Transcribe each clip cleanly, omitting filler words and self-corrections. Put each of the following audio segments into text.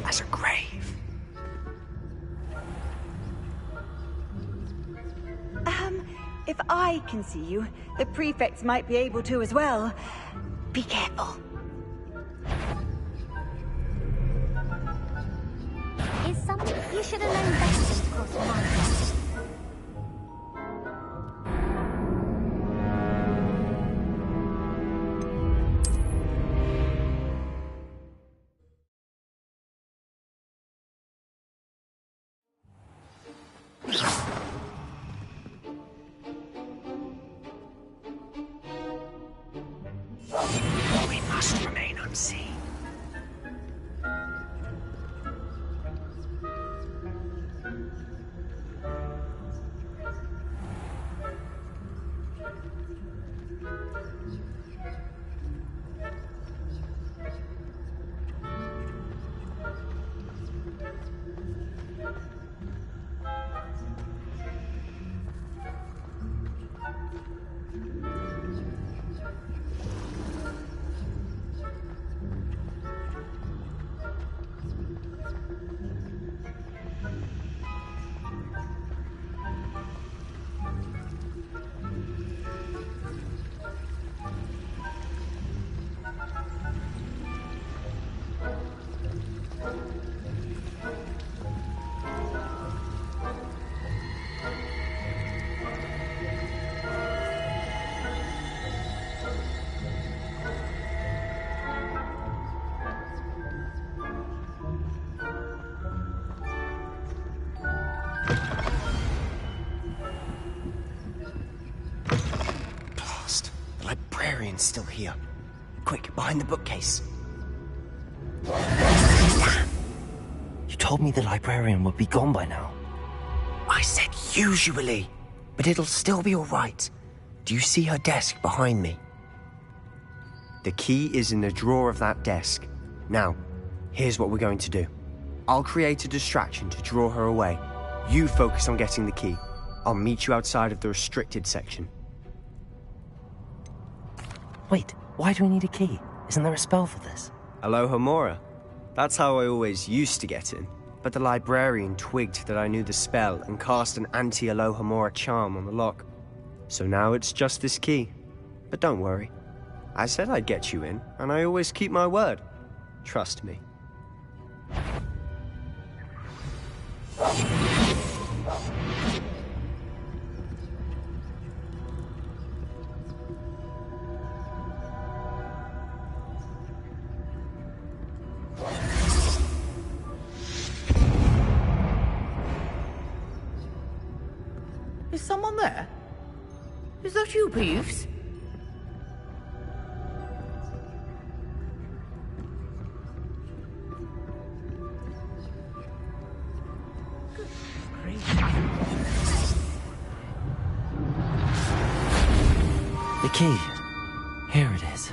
as a grave. If I can see you, the prefects might be able to as well. Be careful. Is something you should have known better than to cross my path. We must remain unseen. Librarian's still here. Quick, behind the bookcase. Damn! You told me the librarian would be gone by now. I said usually, but it'll still be all right. Do you see her desk behind me? The key is in the drawer of that desk. Now, here's what we're going to do. I'll create a distraction to draw her away. You focus on getting the key. I'll meet you outside of the restricted section. Wait, why do we need a key? Isn't there a spell for this? Alohomora. That's how I always used to get in. But the librarian twigged that I knew the spell and cast an anti-Alohomora charm on the lock. So now it's just this key. But don't worry. I said I'd get you in, and I always keep my word. Trust me. Is someone there? Is that you, Peeves? The key. Here it is.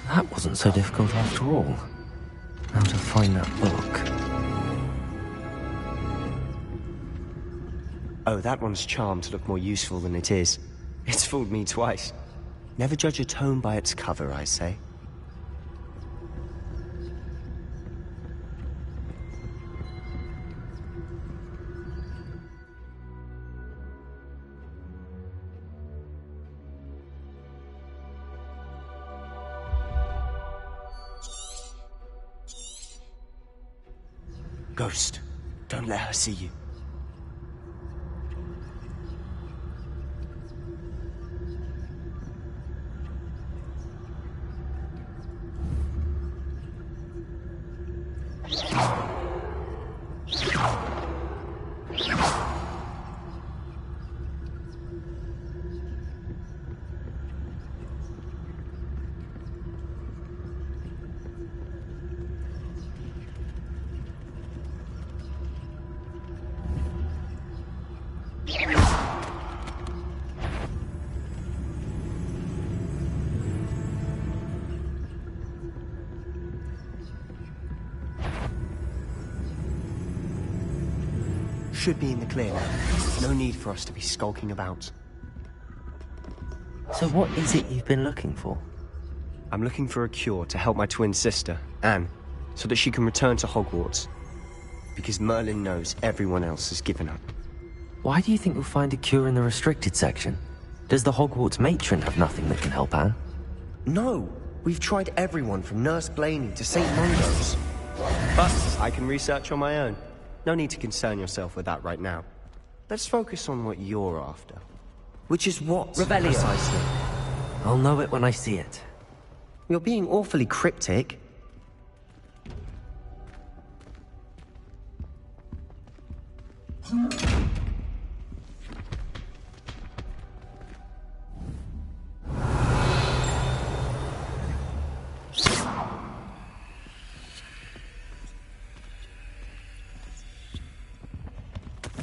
That wasn't so difficult after all. Now to find that book. Oh, that one's charmed to look more useful than it is. It's fooled me twice. Never judge a tome by its cover, I say. Ghost, don't let her see you. should be in the clear now. No need for us to be skulking about. So what is it you've been looking for? I'm looking for a cure to help my twin sister, Anne, so that she can return to Hogwarts. Because Merlin knows everyone else has given up. Why do you think you'll find a cure in the restricted section? Does the Hogwarts matron have nothing that can help Anne? No! We've tried everyone from Nurse Blaney to St. Mungo's. But I can research on my own. No need to concern yourself with that right now. Let's focus on what you're after. Which is what? Rebellion. Precisely. I'll know it when I see it. You're being awfully cryptic.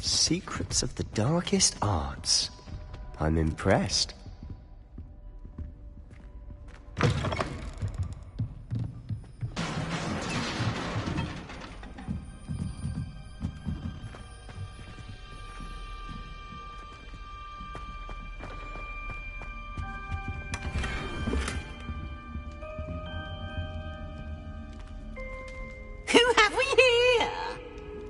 Secrets of the darkest arts. I'm impressed. Who have we here?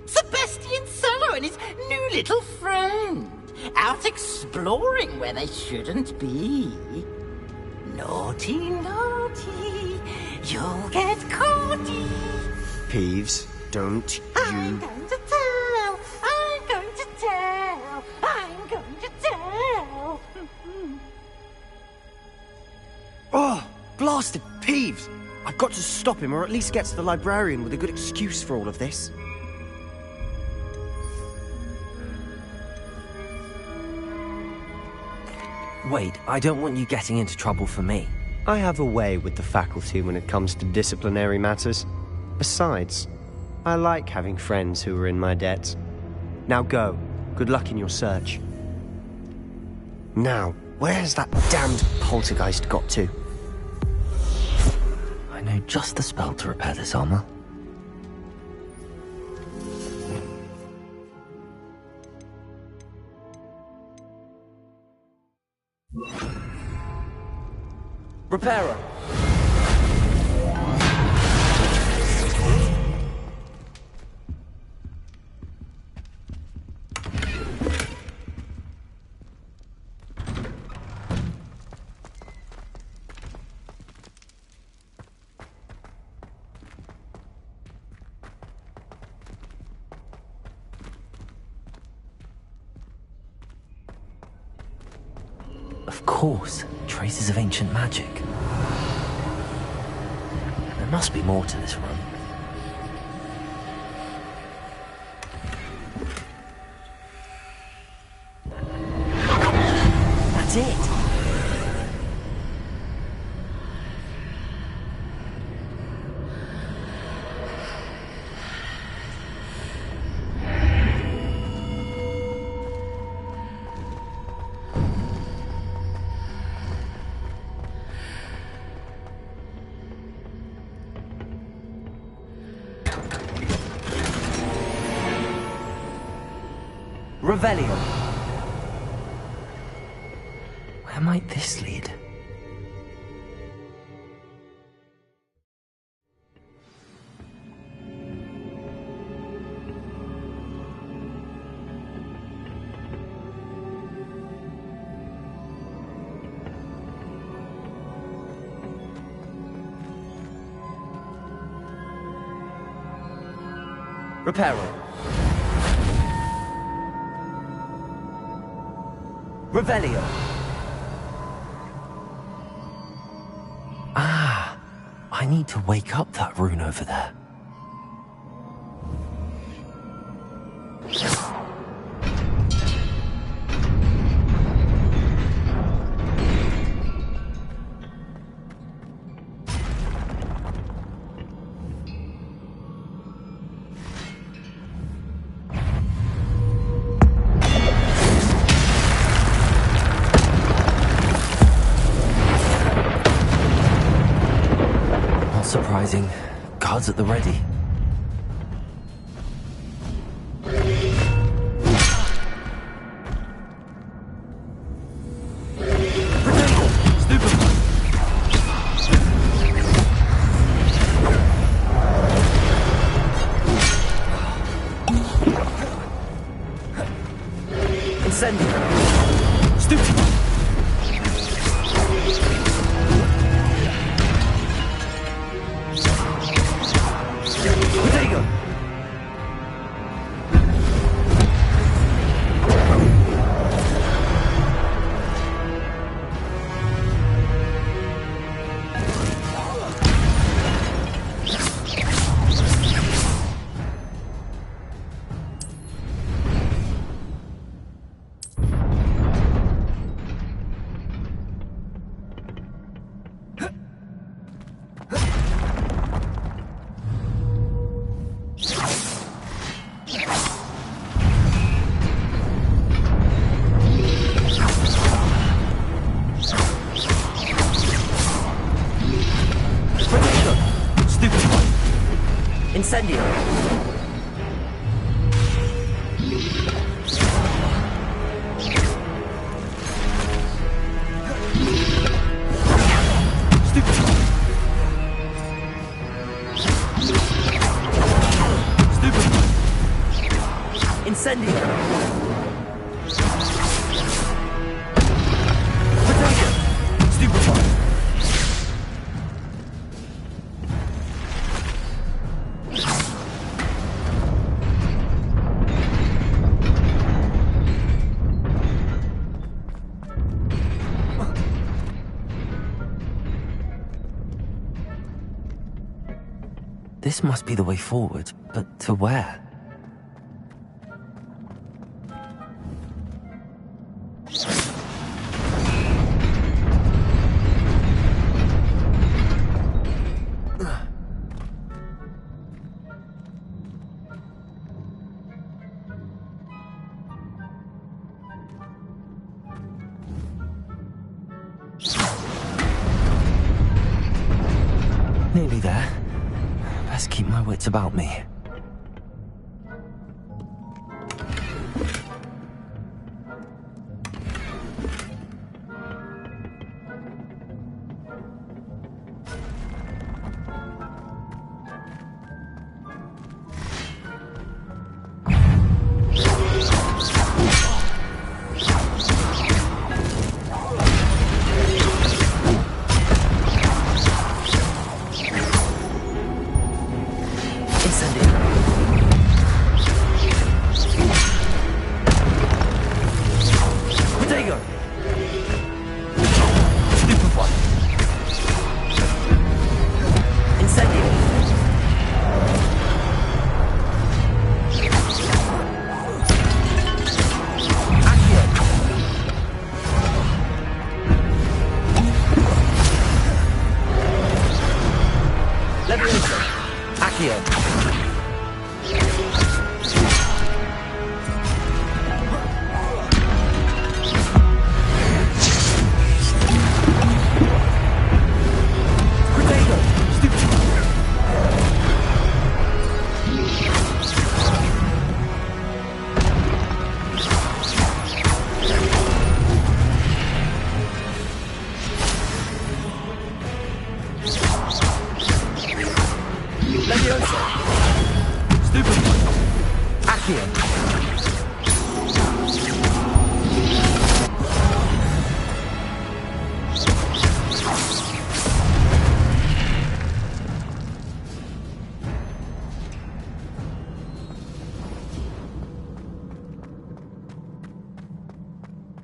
Sebastian Sallow and his new little friend. Out exploring where they shouldn't be. Naughty, naughty. You'll get caughty. Peeves, don't I'm you... going to tell. I'm going to tell. I'm going to tell. Oh, blasted Peeves! I've got to stop him, or at least get to the librarian with a good excuse for all of this. Wait, I don't want you getting into trouble for me. I have a way with the faculty when it comes to disciplinary matters. Besides, I like having friends who are in my debt. Now go. Good luck in your search. Now, where's that damned poltergeist got to? I know just the spell to repair this armor. Repairer! Of course, traces of ancient magic. There must be more to this room. That's it! Revelio. Where might this lead? Reparo. Revelio. Ah, I need to wake up that rune over there. Surprising. Guards at the ready. Incendio! Stupid! Protego! Incendio! Stupid! Stupid! Incendio! Potato! Stupefy! This must be the way forward, but to where? Nearly there. Best keep my wits about me.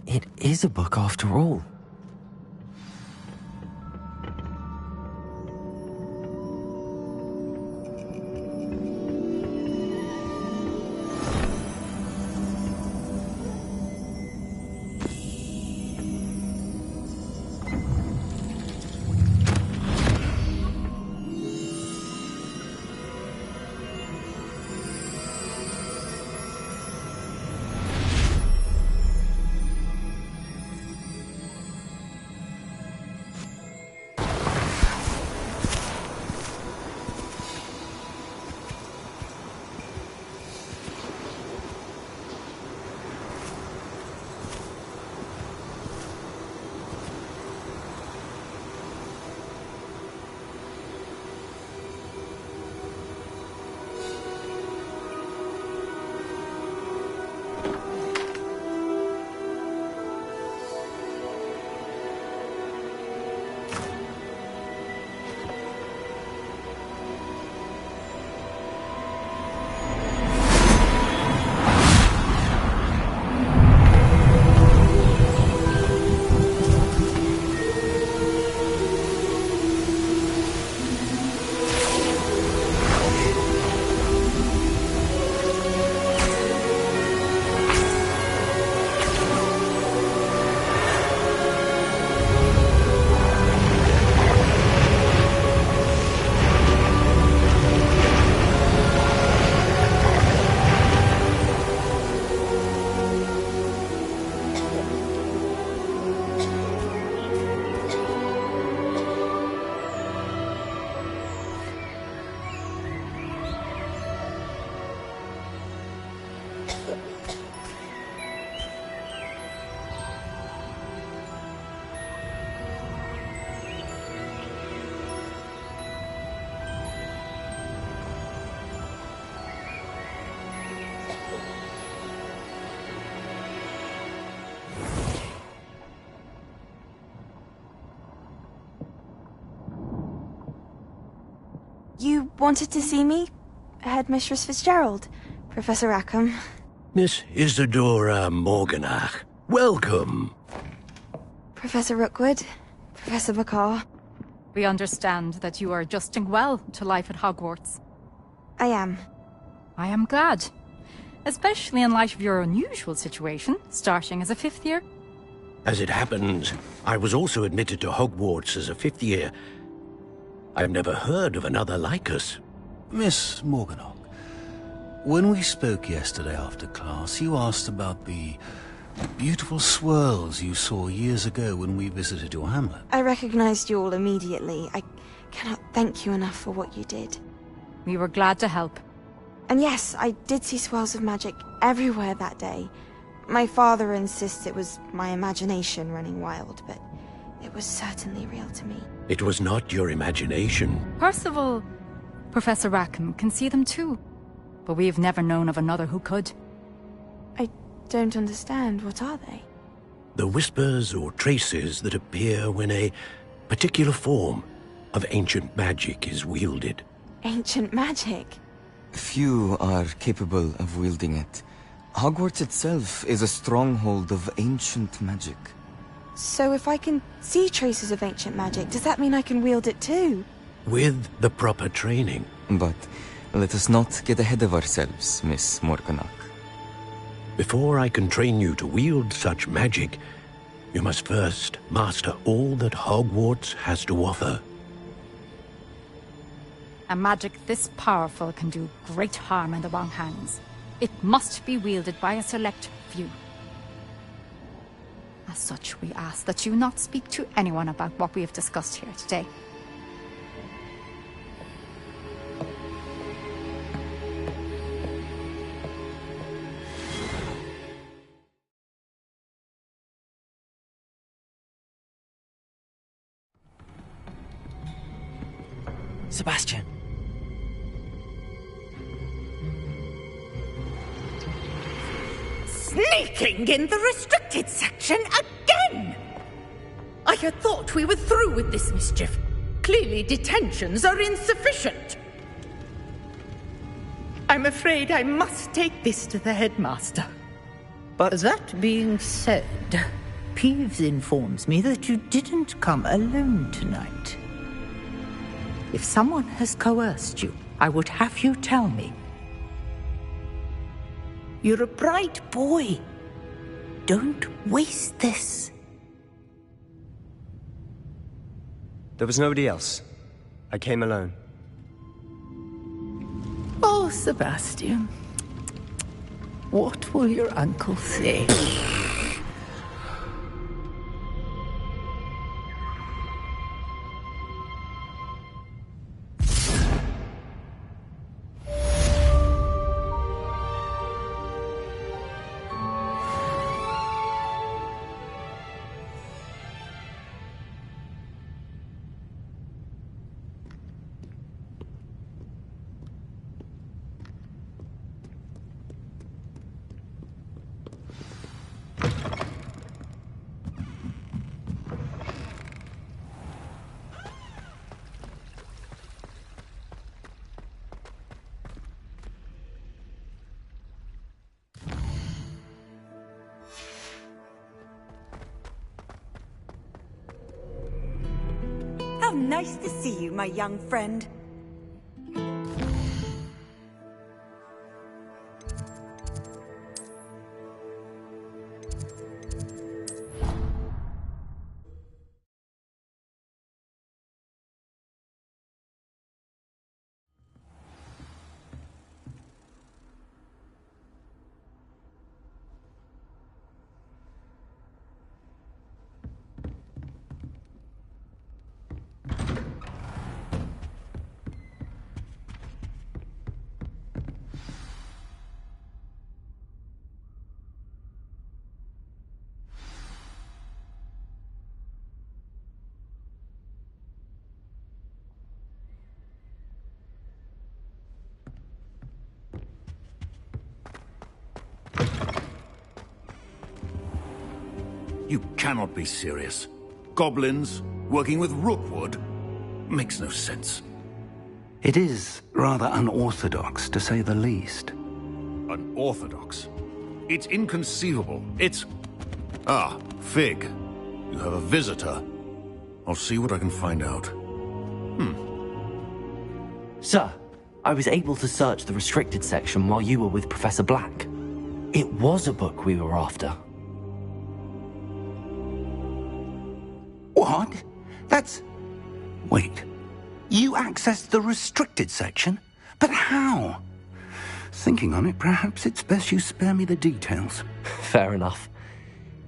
It is a book after all. You wanted to see me? Headmistress Fitzgerald, Professor Rackham. Miss Isadora Morganach, welcome. Professor Rookwood, Professor Bakar. We understand that you are adjusting well to life at Hogwarts. I am. I am glad. Especially in light of your unusual situation, starting as a 5th year. As it happens, I was also admitted to Hogwarts as a 5th year. I've never heard of another like us. Miss Morganach, when we spoke yesterday after class, you asked about the beautiful swirls you saw years ago when we visited your hamlet. I recognized you all immediately. I cannot thank you enough for what you did. We were glad to help. And yes, I did see swirls of magic everywhere that day. My father insists it was my imagination running wild, but it was certainly real to me. It was not your imagination. Percival, Professor Rackham can see them too. But we have never known of another who could. I don't understand. What are they? The whispers or traces that appear when a particular form of ancient magic is wielded. Ancient magic? Few are capable of wielding it. Hogwarts itself is a stronghold of ancient magic. So if I can see traces of ancient magic, does that mean I can wield it too? With the proper training. But let us not get ahead of ourselves, Miss Morganach. Before I can train you to wield such magic, you must first master all that Hogwarts has to offer. A magic this powerful can do great harm in the wrong hands. It must be wielded by a select few. As such, we ask that you not speak to anyone about what we have discussed here today. Sebastian. Sneaking in the restricted section again! I had thought we were through with this mischief. Clearly detentions are insufficient. I'm afraid I must take this to the headmaster. But that being said, Peeves informs me that you didn't come alone tonight. If someone has coerced you, I would have you tell me. You're a bright boy. Don't waste this. There was nobody else. I came alone. Oh, Sebastian. What will your uncle say? How nice to see you, my young friend. You cannot be serious. Goblins working with Rookwood makes no sense. It is rather unorthodox, to say the least. Unorthodox? It's inconceivable. It's... Ah, Fig. You have a visitor. I'll see what I can find out. Sir, I was able to search the restricted section while you were with Professor Black. It was a book we were after. What? That's... Wait. You accessed the restricted section? But how? Thinking on it, perhaps it's best you spare me the details. Fair enough.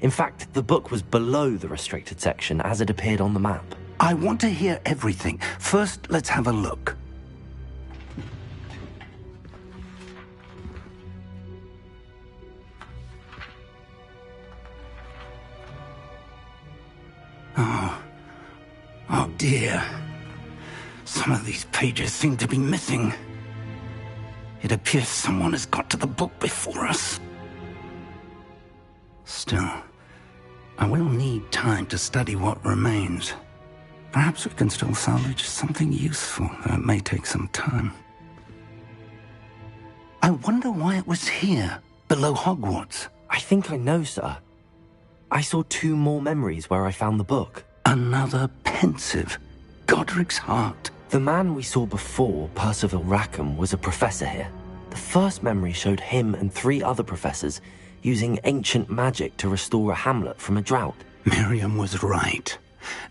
In fact, the book was below the restricted section as it appeared on the map. I want to hear everything. First, let's have a look. Oh dear. Some of these pages seem to be missing. It appears someone has got to the book before us. Still, I will need time to study what remains. Perhaps we can still salvage something useful, though it may take some time. I wonder why it was here, below Hogwarts. I think I know, sir. I saw 2 more memories where I found the book. Another pensive. Godric's heart. The man we saw before, Percival Rackham, was a professor here. The first memory showed him and 3 other professors using ancient magic to restore a hamlet from a drought. Miriam was right.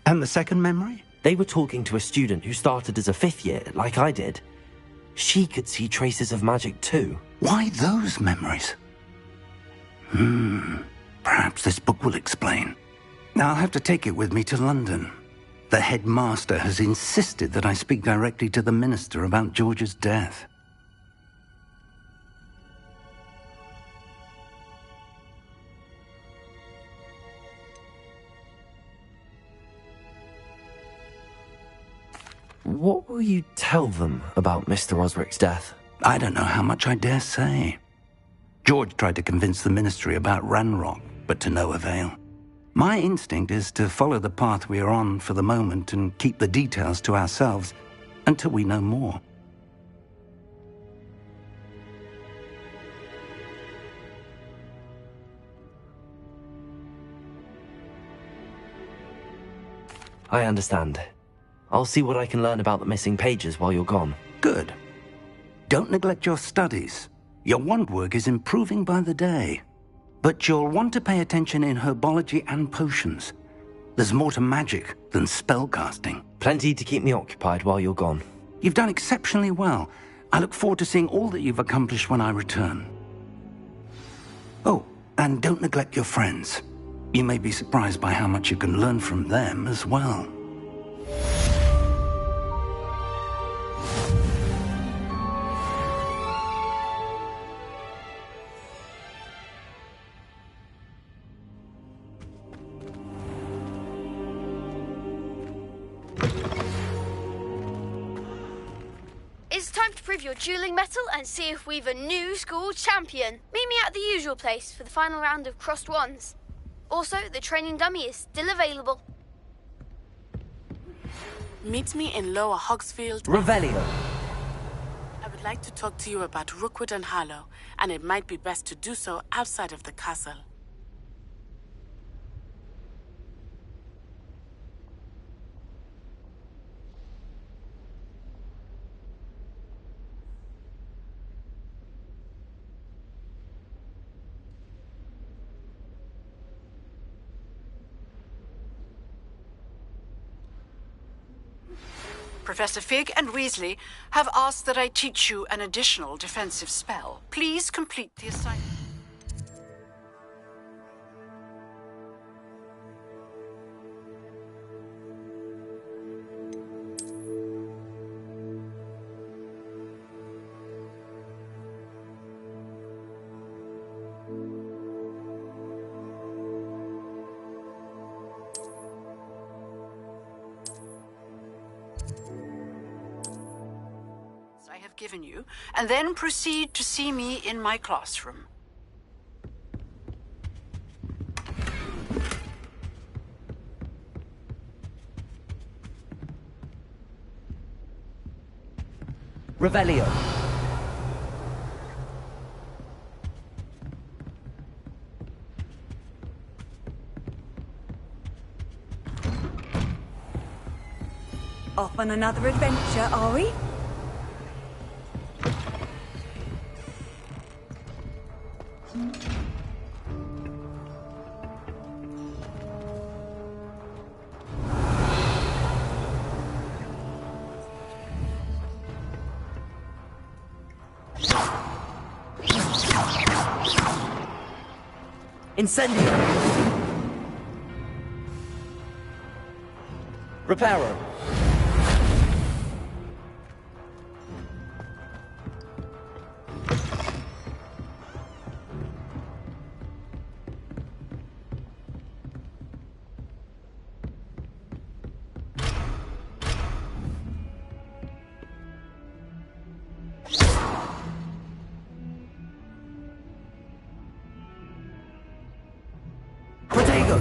And the second memory? They were talking to a student who started as a 5th year, like I did. She could see traces of magic too. Why those memories? Perhaps this book will explain. Now I'll have to take it with me to London. The headmaster has insisted that I speak directly to the minister about George's death. What will you tell them about Mr. Osric's death? I don't know how much I dare say. George tried to convince the ministry about Ranrock, but to no avail. My instinct is to follow the path we are on for the moment and keep the details to ourselves until we know more. I understand. I'll see what I can learn about the missing pages while you're gone. Good. Don't neglect your studies. Your wand work is improving by the day. But you'll want to pay attention in herbology and potions. There's more to magic than spellcasting. Plenty to keep me occupied while you're gone. You've done exceptionally well. I look forward to seeing all that you've accomplished when I return. Oh, and don't neglect your friends. You may be surprised by how much you can learn from them as well. It's time to prove your dueling mettle and see if we've a new school champion. Meet me at the usual place for the final round of crossed wands. Also, the training dummy is still available. Meet me in Lower Hogsfield. Revelio. I would like to talk to you about Rookwood and Harlow, and it might be best to do so outside of the castle. Professor Fig and Weasley have asked that I teach you an additional defensive spell. Please complete the assignment. I have given you, and then proceed to see me in my classroom. Revelio. Off on another adventure, are we? Incendio. Reparo. Protego.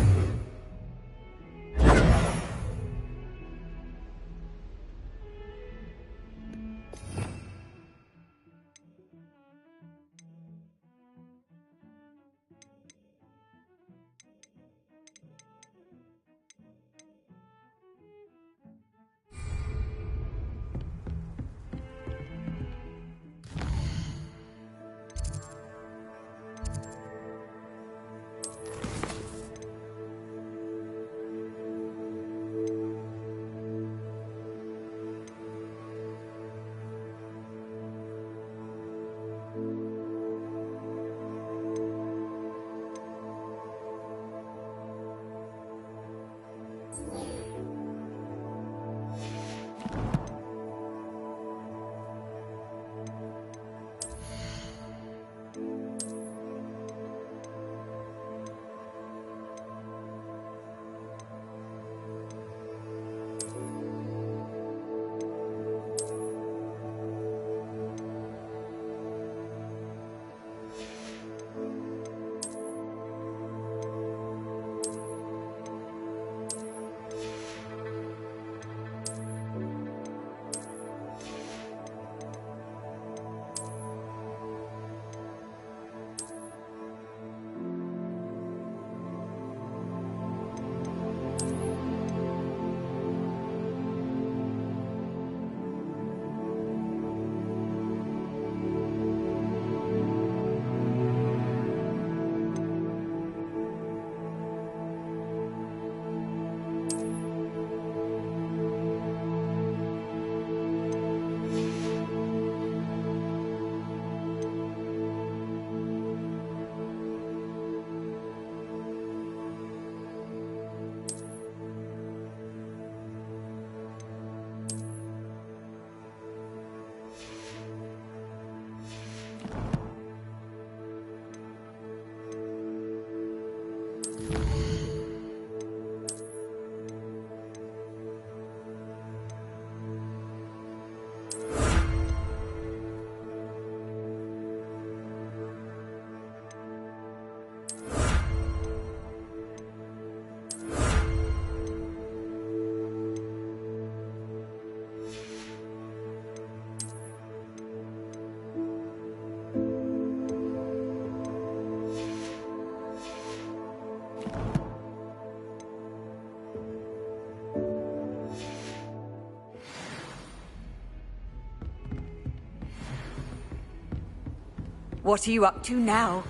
What are you up to now?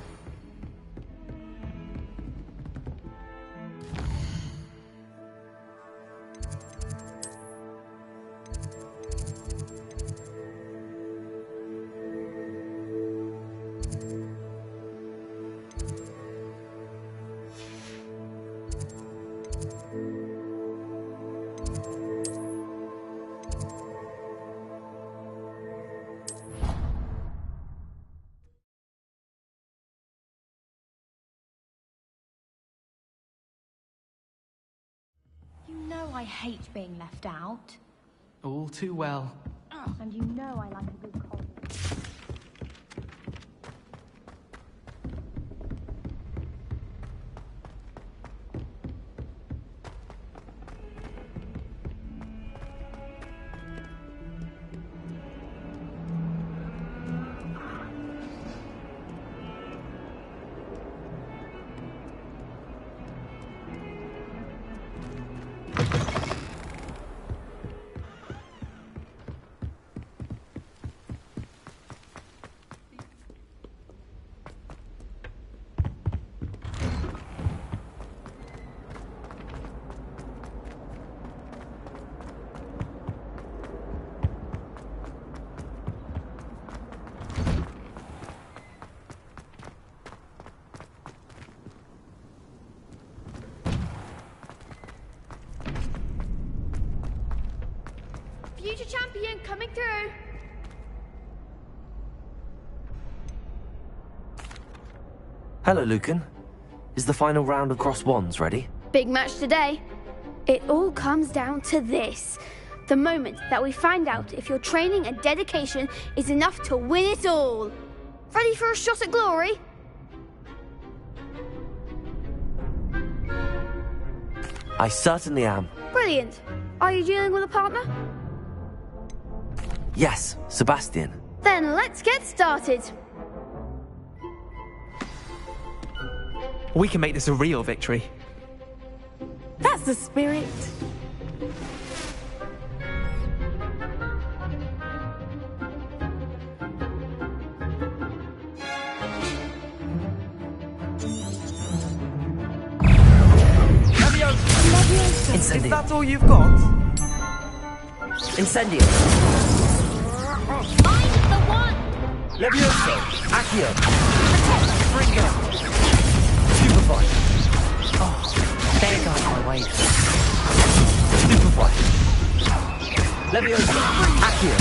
You know I hate being left out. All too well. And you know I like a good cold. through. Hello, Lucan. Is the final round of Cross Wands ready? Big match today. It all comes down to this. The moment that we find out if your training and dedication is enough to win it all. Ready for a shot at glory? I certainly am. Brilliant. Are you dealing with a partner? Yes, Sebastian. Then let's get started. We can make this a real victory. That's the spirit. Is that all you've got? Incendio. Find the one! Levioso. Accio. Bring it. Stupefy. Oh, there goes my wave. Stupefy. Levioso. Accio.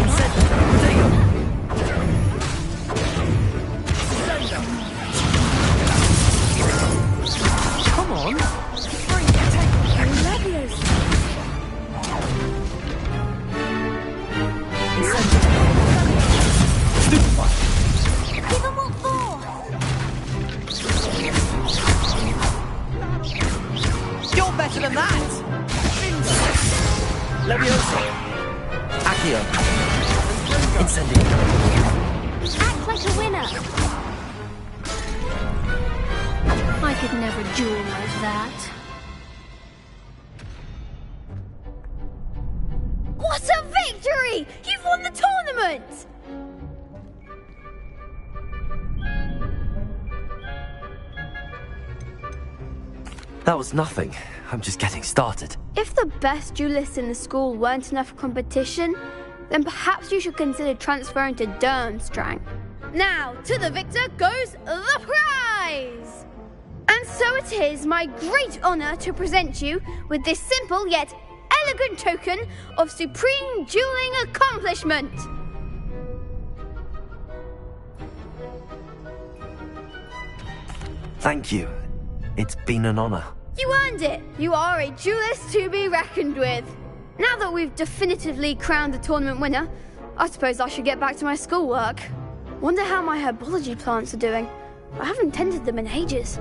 Incendio. Protego. Come on. Give him what for! You're better than that! Levioso. Accio. Incendio. Act like a winner! I could never duel like that. What a victory! You've won the tournament! That was nothing. I'm just getting started. If the best duelists in the school weren't enough competition, then perhaps you should consider transferring to Durmstrang. Now, to the victor goes the prize! And so it is my great honor to present you with this simple yet elegant token of supreme dueling accomplishment. Thank you. It's been an honor. You earned it. You are a duelist to be reckoned with. Now that we've definitively crowned the tournament winner, I suppose I should get back to my schoolwork. Wonder how my herbology plants are doing. I haven't tended them in ages.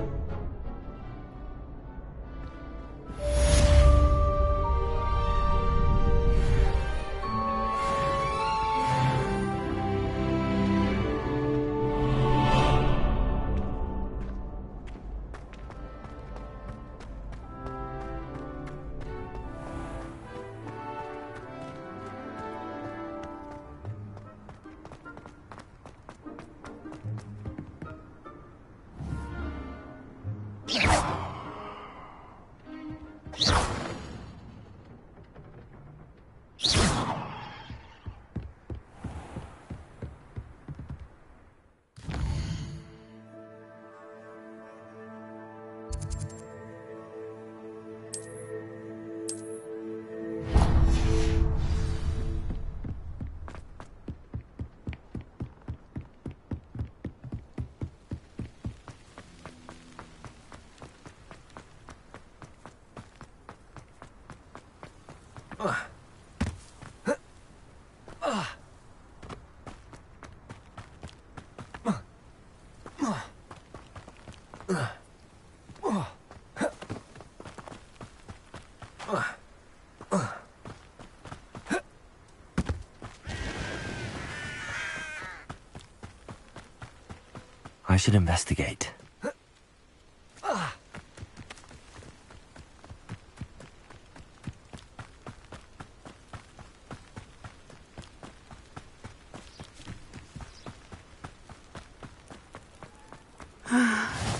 I should investigate.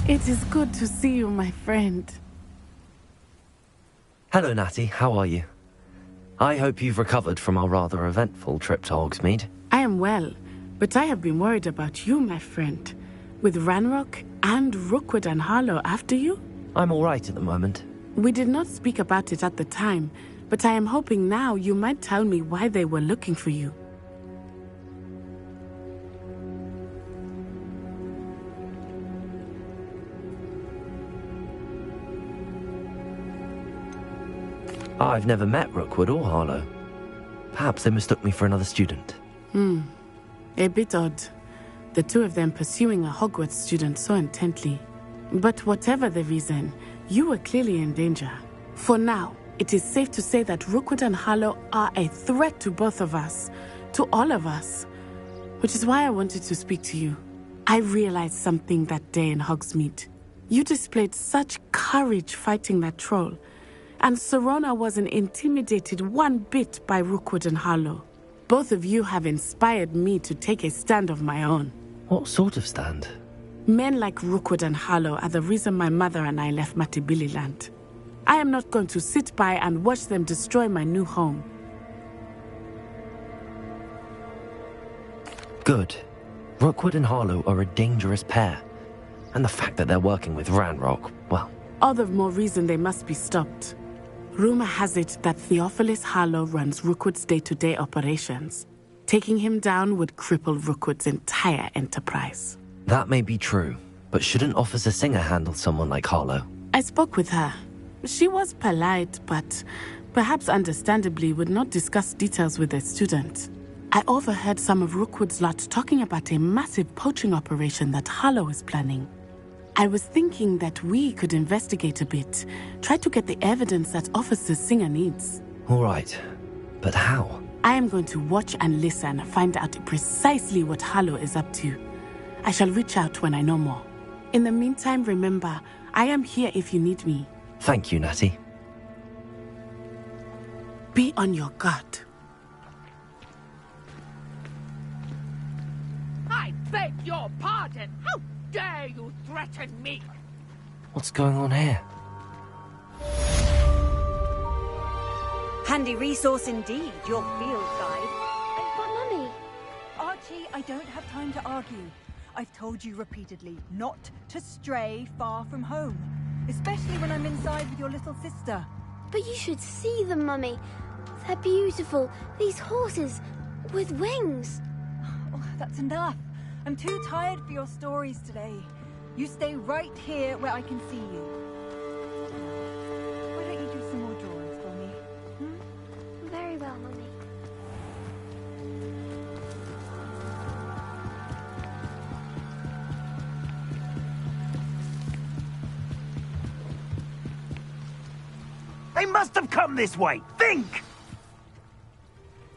It is good to see you, my friend. Hello, Natty. How are you? I hope you've recovered from our rather eventful trip to Hogsmeade. I am well, but I have been worried about you, my friend. With Ranrock and Rookwood and Harlow after you? I'm all right at the moment. We did not speak about it at the time, but I am hoping now you might tell me why they were looking for you. I've never met Rookwood or Harlow. Perhaps they mistook me for another student. A bit odd. The two of them pursuing a Hogwarts student so intently. But whatever the reason, you were clearly in danger. For now, it is safe to say that Rookwood and Harlow are a threat to both of us, to all of us. Which is why I wanted to speak to you. I realized something that day in Hogsmeade. You displayed such courage fighting that troll, and Serona wasn't intimidated one bit by Rookwood and Harlow. Both of you have inspired me to take a stand of my own. What sort of stand? Men like Rookwood and Harlow are the reason my mother and I left Matibili I am not going to sit by and watch them destroy my new home. Good. Rookwood and Harlow are a dangerous pair. And the fact that they're working with Ranrock, well... All the more reason they must be stopped. Rumor has it that Theophilus Harlow runs Rookwood's day-to-day operations. Taking him down would cripple Rookwood's entire enterprise. That may be true, but shouldn't Officer Singer handle someone like Harlow? I spoke with her. She was polite, but perhaps understandably would not discuss details with a student. I overheard some of Rookwood's lot talking about a massive poaching operation that Harlow is planning. I was thinking that we could investigate a bit, try to get the evidence that Officer Singer needs. All right, but how? I am going to watch and listen, find out precisely what Harlow is up to. I shall reach out when I know more. In the meantime, remember, I am here if you need me. Thank you, Natty. Be on your guard. I beg your pardon! How dare you threaten me? What's going on here? Handy resource indeed, your field guide. But Mummy... Archie, I don't have time to argue. I've told you repeatedly not to stray far from home. Especially when I'm inside with your little sister. But you should see them, Mummy. They're beautiful. These horses with wings. Oh, that's enough. I'm too tired for your stories today. You stay right here where I can see you. Why don't you do some more drawings for me? Very well, Mummy. They must have come this way. Think!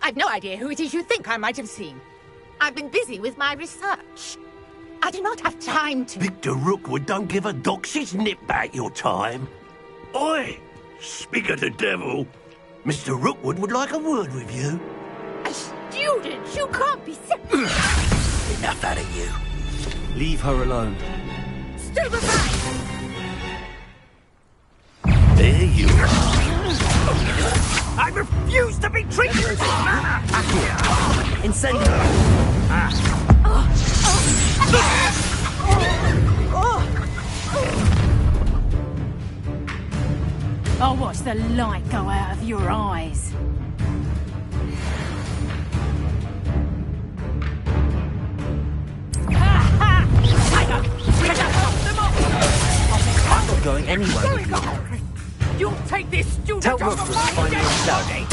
I've no idea who it is you think I might have seen. I've been busy with my research. I do not have time to... Victor Rookwood don't give a doxy's nip back your time. Oi! Speak of the devil. Mr. Rookwood would like a word with you. A student? You can't be... Enough out of you. Leave her alone. Stupefy! There you are. I refuse to be treated in this manner! Accio! Incendio! I'll watch the light go out of your eyes. I'm not going anywhere with you. You'll take this student Tell over Rookwood to my find dead yourself. body!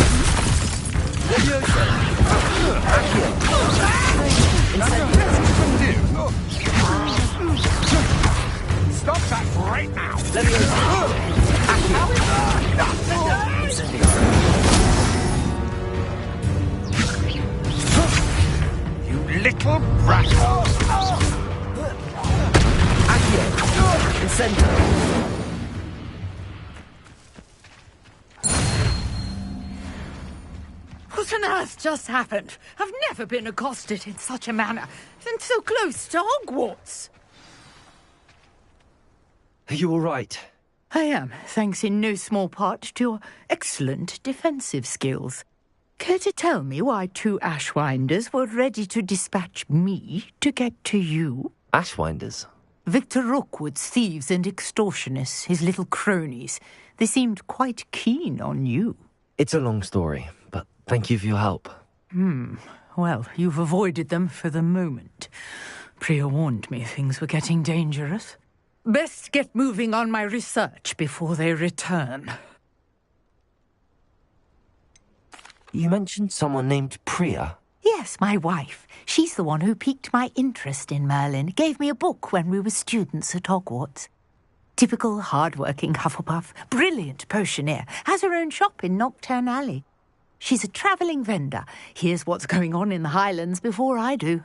Stop that right now! Let me You little brat! Accio! Incendio! What on earth just happened? I've never been accosted in such a manner, and so close to Hogwarts. Are you all right? I am, thanks in no small part to your excellent defensive skills. Care to tell me why two Ashwinders were ready to dispatch me to get to you? Ashwinders? Victor Rookwood's thieves and extortionists, his little cronies. They seemed quite keen on you. It's a long story, but thank you for your help. Well, you've avoided them for the moment. Priya warned me things were getting dangerous. Best get moving on my research before they return. You mentioned someone named Priya. Yes, my wife. She's the one who piqued my interest in Merlin. Gave me a book when we were students at Hogwarts. Typical hard-working Hufflepuff, brilliant potioneer, has her own shop in Nocturne Alley. She's a travelling vendor. Hears what's going on in the Highlands before I do.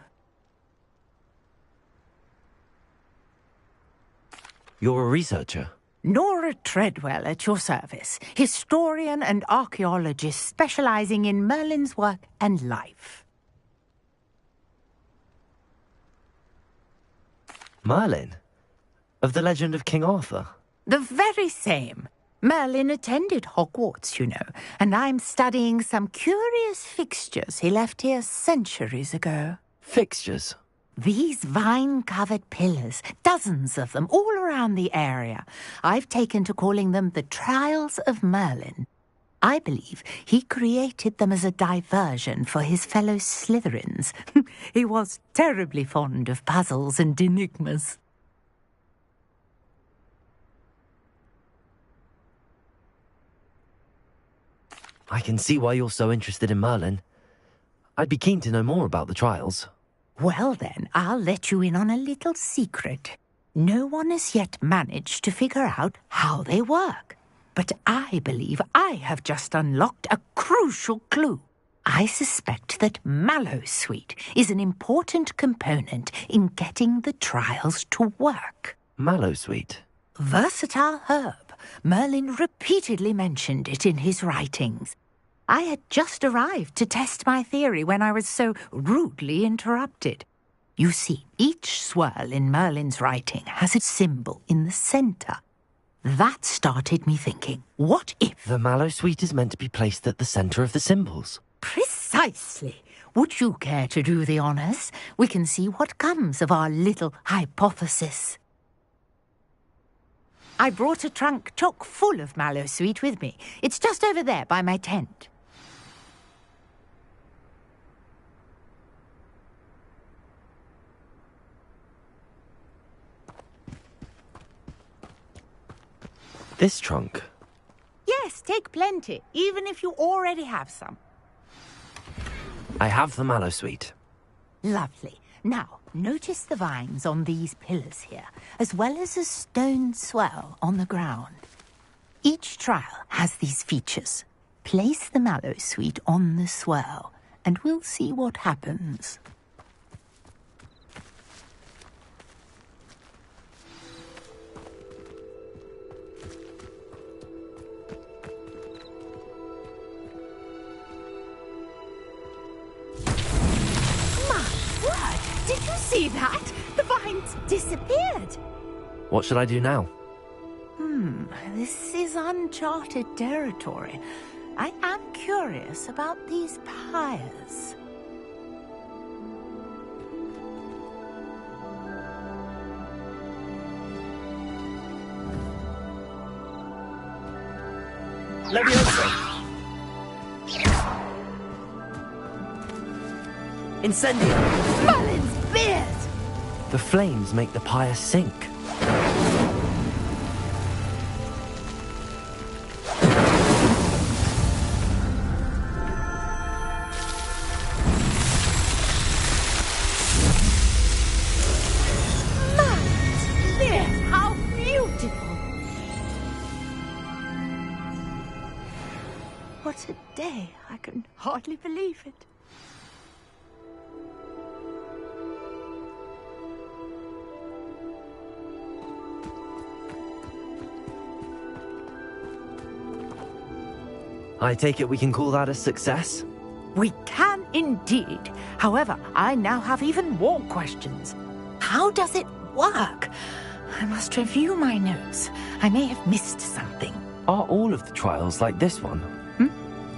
You're a researcher? Nora Treadwell at your service. Historian and archaeologist specialising in Merlin's work and life. Merlin? Of the legend of King Arthur? The very same. Merlin attended Hogwarts, you know, and I'm studying some curious fixtures he left here centuries ago. Fixtures? These vine-covered pillars, dozens of them, all around the area. I've taken to calling them the Trials of Merlin. I believe he created them as a diversion for his fellow Slytherins. He was terribly fond of puzzles and enigmas. I can see why you're so interested in Merlin. I'd be keen to know more about the trials. Well then, I'll let you in on a little secret. No one has yet managed to figure out how they work. But I believe I have just unlocked a crucial clue. I suspect that Mallowsweet is an important component in getting the trials to work. Mallowsweet? Versatile herb. Merlin repeatedly mentioned it in his writings. I had just arrived to test my theory when I was so rudely interrupted. You see, each swirl in Merlin's writing has a symbol in the centre. That started me thinking, what if... The Mallowsweet is meant to be placed at the centre of the symbols. Precisely. Would you care to do the honours? We can see what comes of our little hypothesis. I brought a trunk chock full of Mallowsweet with me. It's just over there by my tent. This trunk? Yes, take plenty, even if you already have some. I have the Mallowsweet. Lovely. Now, notice the vines on these pillars here, as well as a stone swell on the ground. Each trial has these features. Place the Mallowsweet on the swell, and we'll see what happens. Did you see that? The vines disappeared. What should I do now? This is uncharted territory. I am curious about these pyres. Leviosa! Incendio! Merlin's beard! The flames make the pyre sink. Merlin's beard! How beautiful! What a day! I can hardly believe it. I take it we can call that a success? We can indeed. However, I now have even more questions. How does it work? I must review my notes. I may have missed something. Are all of the trials like this one?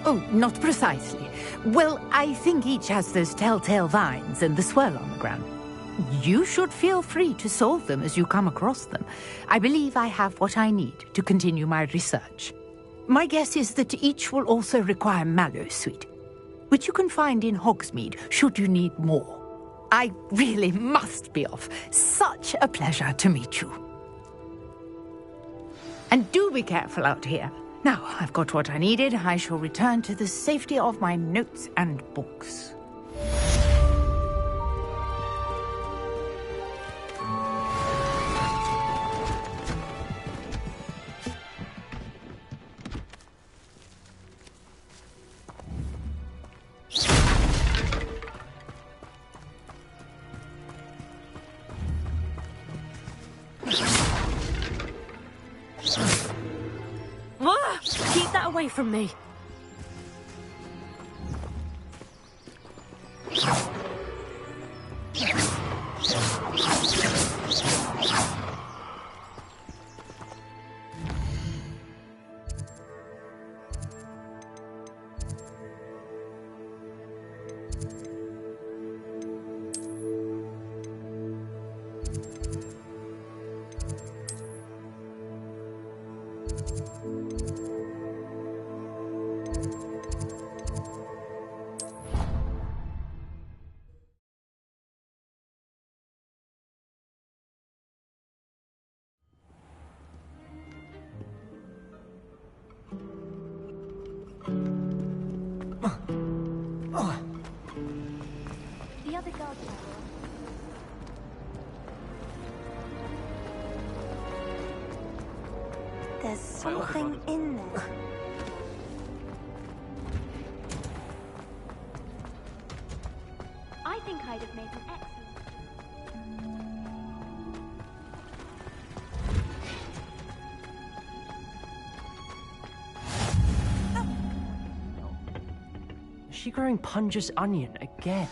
Oh, not precisely. Well, I think each has those telltale vines and the swirl on the ground. You should feel free to solve them as you come across them. I believe I have what I need to continue my research. My guess is that each will also require mallow sweet, which you can find in Hogsmeade should you need more. I really must be off. Such a pleasure to meet you. And do be careful out here. Now, I've got what I needed. I shall return to the safety of my notes and books. Keep that away from me. The other guard tower. There's something in there. I think I'd have made an excellent. Is she growing Punja's onion again?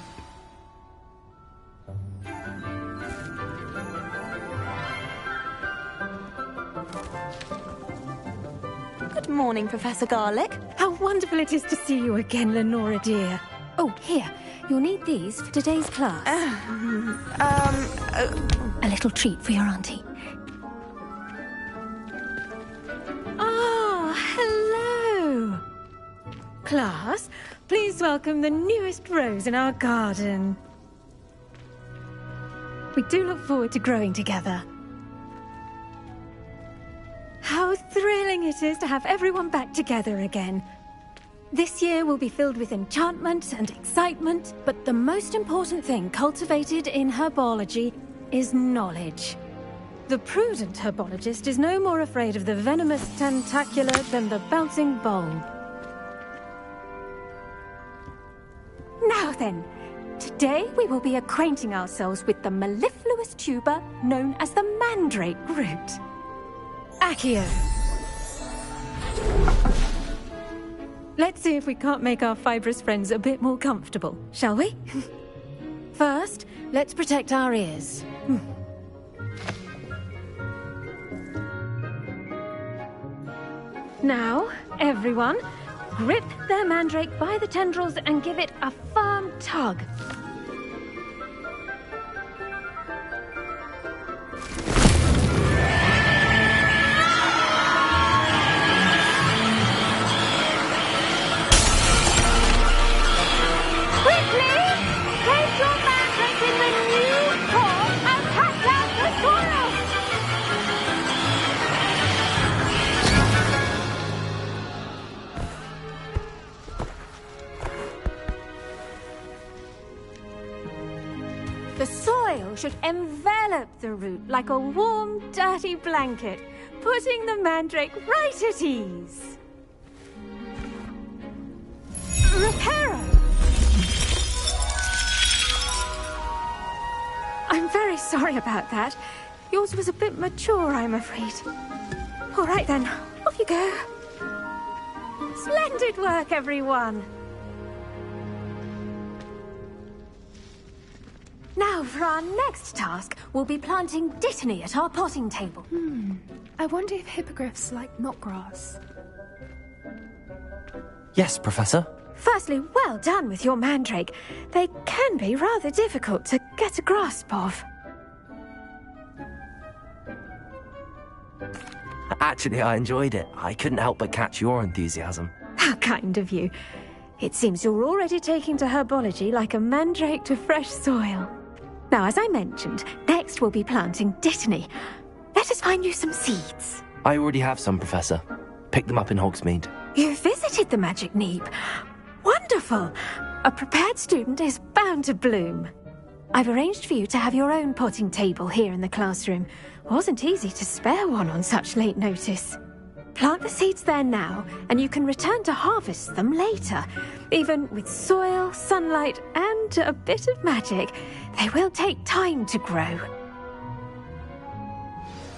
Good morning, Professor Garlick. How wonderful it is to see you again, Lenora dear. Oh, here. You'll need these for today's class. A little treat for your auntie. Ah, hello. Class, please welcome the newest rose in our garden. We do look forward to growing together. How thrilling it is to have everyone back together again. This year will be filled with enchantment and excitement, but the most important thing cultivated in herbology is knowledge. The prudent herbologist is no more afraid of the venomous tentacula than the bouncing bulb. Now then, today we will be acquainting ourselves with the mellifluous tuber known as the mandrake root. Accio. Let's see if we can't make our fibrous friends a bit more comfortable, shall we? First, let's protect our ears. Now, everyone, grip their mandrake by the tendrils and give it a firm tug. The soil should envelop the root like a warm, dirty blanket, putting the mandrake right at ease. Reparo! I'm very sorry about that. Yours was a bit mature, I'm afraid. All right then, off you go. Splendid work, everyone. Now, for our next task, we'll be planting dittany at our potting table. I wonder if hippogriffs like knotgrass. Yes, Professor. Firstly, well done with your mandrake. They can be rather difficult to get a grasp of. Actually, I enjoyed it. I couldn't help but catch your enthusiasm. How kind of you. It seems you're already taking to herbology like a mandrake to fresh soil. Now, as I mentioned, next we'll be planting Dittany. Let us find you some seeds. I already have some, Professor. Picked them up in Hogsmeade. You visited the Magic Neep. Wonderful! A prepared student is bound to bloom. I've arranged for you to have your own potting table here in the classroom. Wasn't easy to spare one on such late notice. Plant the seeds there now, and you can return to harvest them later. Even with soil, sunlight, and a bit of magic, they will take time to grow.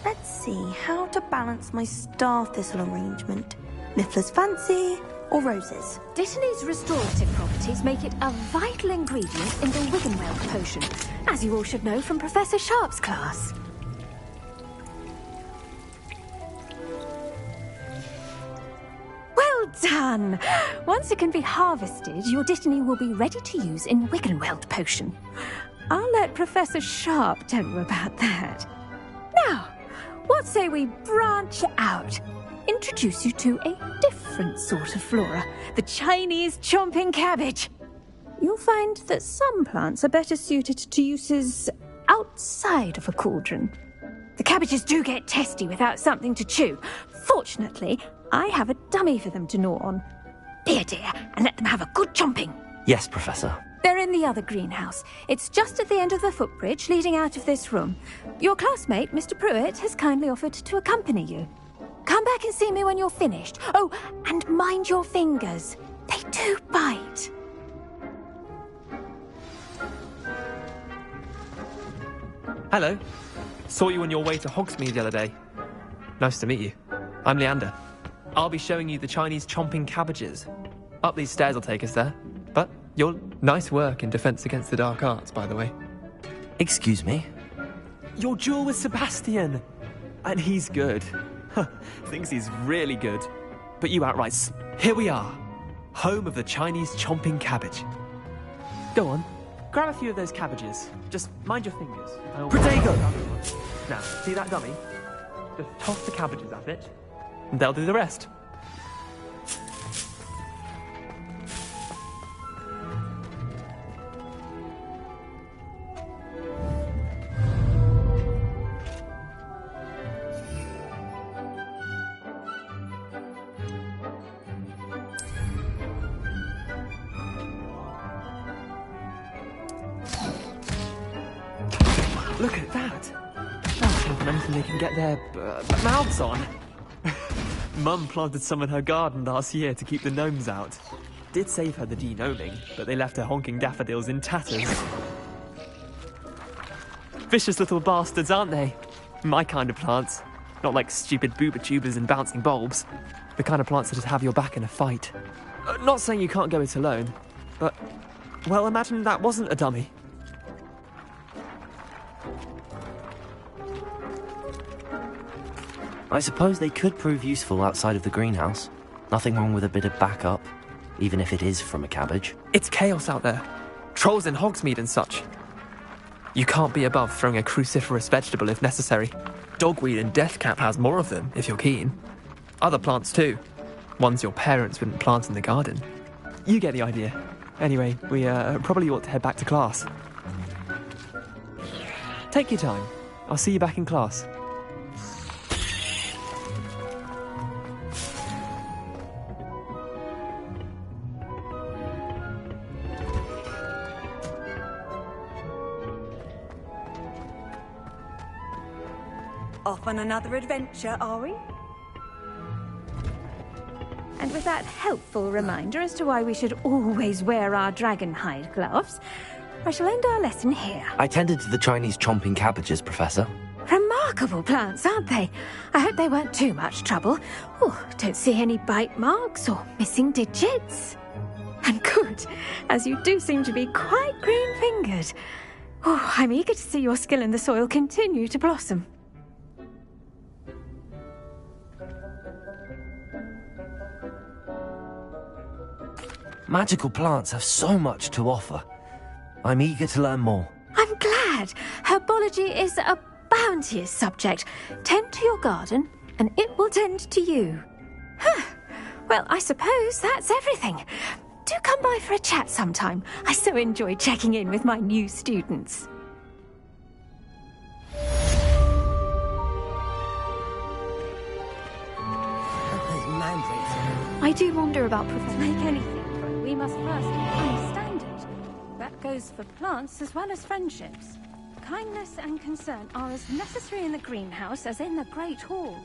Let's see how to balance my star thistle arrangement. Niffler's fancy or roses? Dittany's restorative properties make it a vital ingredient in the Wiggenweld potion, as you all should know from Professor Sharp's class. Well done! Once it can be harvested, your Dittany will be ready to use in Wiggenweld potion. I'll let Professor Sharp tell you about that. Now, what say we branch out? Introduce you to a different sort of flora, the Chinese chomping cabbage. You'll find that some plants are better suited to uses outside of a cauldron. The cabbages do get testy without something to chew. Fortunately, I have a dummy for them to gnaw on. Be a dear and let them have a good chomping. Yes, Professor. They're in the other greenhouse. It's just at the end of the footbridge leading out of this room. Your classmate, Mr. Pruitt, has kindly offered to accompany you. Come back and see me when you're finished. Oh, and mind your fingers. They do bite. Hello. Saw you on your way to Hogsmeade the other day. Nice to meet you. I'm Leander. I'll be showing you the Chinese chomping cabbages. Up these stairs will take us there. But your nice work in Defense Against the Dark Arts, by the way. Excuse me? Your duel with Sebastian. And he's good. Thinks he's really good. But you outright... Here we are. Home of the Chinese chomping cabbage. Go on. Grab a few of those cabbages. Just mind your fingers. Protego! Now, see that dummy? Just toss the cabbages at it, and they'll do the rest. Look at that! That's not anything they can get their mouths on. Mum planted some in her garden last year to keep the gnomes out. Did save her the de-gnoming, but they left her honking daffodils in tatters. Vicious little bastards, aren't they? My kind of plants. Not like stupid booba tubers and bouncing bulbs. The kind of plants that just have your back in a fight. Not saying you can't go it alone, but... Well, imagine that wasn't a dummy. I suppose they could prove useful outside of the greenhouse. Nothing wrong with a bit of backup, even if it is from a cabbage. It's chaos out there. Trolls in Hogsmeade and such. You can't be above throwing a cruciferous vegetable if necessary. Dogweed and deathcap has more of them, if you're keen. Other plants too. Ones your parents wouldn't plant in the garden. You get the idea. Anyway, we probably ought to head back to class. Take your time. I'll see you back in class. Off on another adventure, are we? And with that helpful reminder as to why we should always wear our dragon hide gloves, I shall end our lesson here. I tended to the Chinese chomping cabbages, Professor. Remarkable plants, aren't they? I hope they weren't too much trouble. Oh, don't see any bite marks or missing digits. And good, as you do seem to be quite green-fingered. Oh, I'm eager to see your skill in the soil continue to blossom. Magical plants have so much to offer. I'm eager to learn more. I'm glad. Herbology is a bounteous subject. Tend to your garden, and it will tend to you. Well, I suppose that's everything. Do come by for a chat sometime. I so enjoy checking in with my new students. I do wonder about to make anything grow. We must first understand it. That goes for plants as well as friendships. Kindness and concern are as necessary in the greenhouse as in the Great Hall.